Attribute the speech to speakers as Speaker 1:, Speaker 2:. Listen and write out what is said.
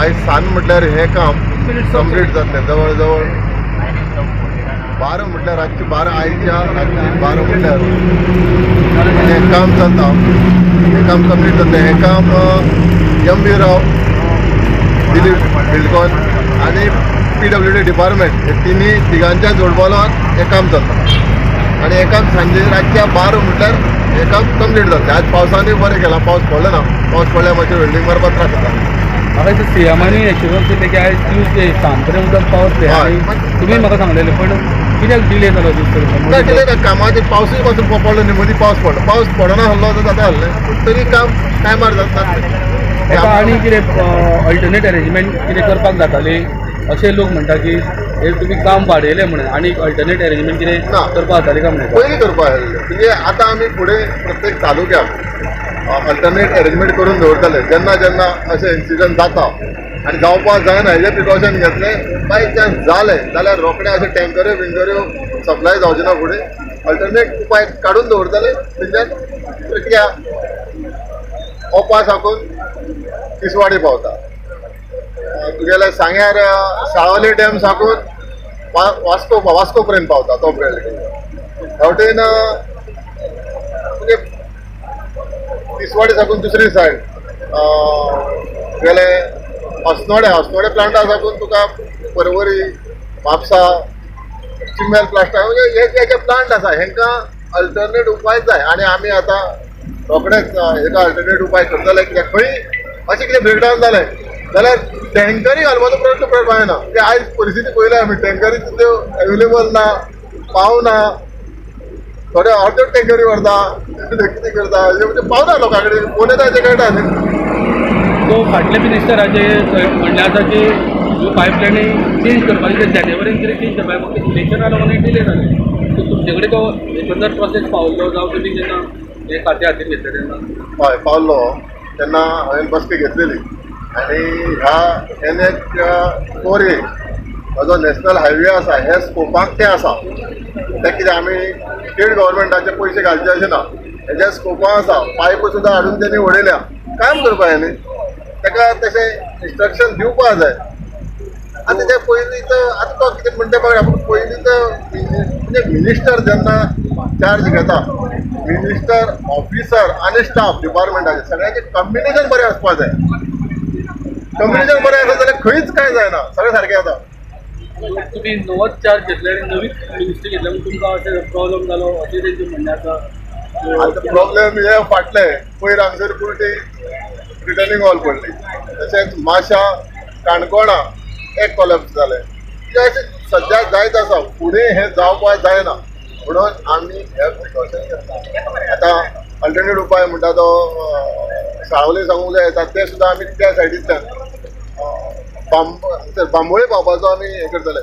Speaker 1: आयज सान म्हटल्यार हें काम कंप्लीट जातलें जवळ जवळ 12 म्हटल्यार रातची 12 आयच्या रातची 12 म्हटल्यार हें काम चलता. हें काम कंप्लीट जातलें. हें काम MV राव, दिलीप बिल्डकॉन आनी PWD डिपार्टमेंट हे तिगांच्या जोडपालवान हें काम चलता. आनी हें काम सांजे रातच्या 12 म्हटल्यार हें काम कंप्लीट जातलें. आज पावसानूय बरें केलां, पावस पडलो ना. पावस पडल्यार मातशें वेल्डिंग मारपाक त्रास जाता.
Speaker 2: म्हाका दिसता सीएमानी एश्युरन्स दिले की आयज ट्यूजडे सांजपर्यंत उदक पावतलें आनी तुमी म्हाका सांगलेलें पण कित्याक डिले जालो दिसता?
Speaker 1: कितें कामाचेर पावसूय पासून पडलो न्ही, मदीं पावस पडलो. पावस पडना आसलो जाल्यार जाता आसलें, पूण तरी काम टायमार जाता.
Speaker 2: ताका आनी कितें अल्टरनेट अरेंजमेंट कितें करपाक जाताली अशें लोक म्हणटा की हे तुमी काम वाडयलें म्हणून आनी अल्टरनेट अरेंजमेंट कितें करपाक जातालें काय म्हणटा?
Speaker 1: पयलीं करपाक जाय. म्हणजे आतां आमी फुडें प्रत्येक तालुक्याक अल्टरनेट अरेंजमेंट करून दवरतले. जेन्ना जेन्ना अशें इन्सिडंट जाता आनी जावपाक जायना हेजें प्रिकॉशन घेतलें. बाय चान्स जालें जाल्यार रोखडे अशें टँकऱ्यो बिंकऱ्यो सप्लाय जावचे ना फुडें. अल्टरनेट उपाय काडून दवरतले. तेंच्यान प्रक्रिया ओपा साकून तिसवाडी पावता. तुगेले सांग्यार सावले डॅम साकून वास्को पर्यंत पावता तो हेवटेन म्हणजे तिसवाडी साकून दुसरी सायड तुगेले अस्नोडे प्लांटा साकून तुका परवरी म्हापसा चिम्मेल प्लास्टा म्हणजे हे प्लांट आसा हेंकां अल्टरनेट उपाय जाय. आनी आमी आतां रोखडेच हेका अल्टरनेट उपाय करतले. कित्याक खंय अशें कितें ब्रेकडावन जालें जाल्यार टँकरी घालपाचो प्रयत्न करपाक जायना. ते आयज परिस्थिती पळयल्या आमी, टँकरी त्यो अवेलेबल ना, पावना. थोडे अर्दो टँकरी व्हरता, कितें करता म्हणजे पावना लोकां कडेन. कोण येता तें कळटा न्ही.
Speaker 2: सो फाटल्या मिनिस्टराचे म्हणणें आसा की ह्यो पायपलायनी चेंज करपाची जानेवारीन कितें चेंज करपाक फक्त इलेक्शना लागून डिले जालें. सो तुमचे कडेन तो एकंदर प्रोसेस पावल्लो जावं तुमी जेन्ना हे खातें हातीन घेतलें तेन्ना?
Speaker 1: हय पावल्लो. तेन्ना हांवें बसके घेतलेली आनी ह्या NH-4A हो जो नॅशनल हायवे आसा हे स्कोपाक तें आसा. तें कितें आमी स्टेट गव्हर्मेंटाचे पयशे घालचे अशें ना. हेज्या स्कोपाक आसा. पायप सुद्दां हाडून तेणी उडयल्या. काम करपा जाय न्ही. ताका तशें इंस्ट्रक्शन दिवपा जाय. आनी तेच्या पयलींच आतां तो कितें म्हणटा पळय पूण पयलींच म्हणजे मिनिस्टर जेन्ना चार्ज घेता, मिनिस्टर ऑफिसर आनी स्टाफ डिपार्टमेंटाचे सगळ्यांचे कम्युनिकेशन बरें आसपाक जाय. कम्युनिकेशन बरें आसा जाल्यार खंयच कांय जायना, सगळें सारकें जाता.
Speaker 2: तुमी नवोच चार्ज घेतले आनी नवीच मिनिस्ट्री घेतल्या म्हणून तुमकां अशें प्रॉब्लम जालो अशें तेंचें म्हणणें आसा?
Speaker 1: आतां प्रॉब्लेम हे फाटले पयर हांगसर पुर्टी रिटर्निंग वॉल पडली. तशेंच माशा काणकोणा एक कॉलेप्स जालें. अशें सद्या जायत आसा. फुडें हें जावपाक जायना म्हणून आमी हे प्रिकॉशन घेता. आतां अल्टरनेट उपाय म्हणटा तो सावले सांगूंक जाय येता ते सुद्दां आमी त्या सायडींतल्यान बांबोळे पावपाचो आमी हें करतले.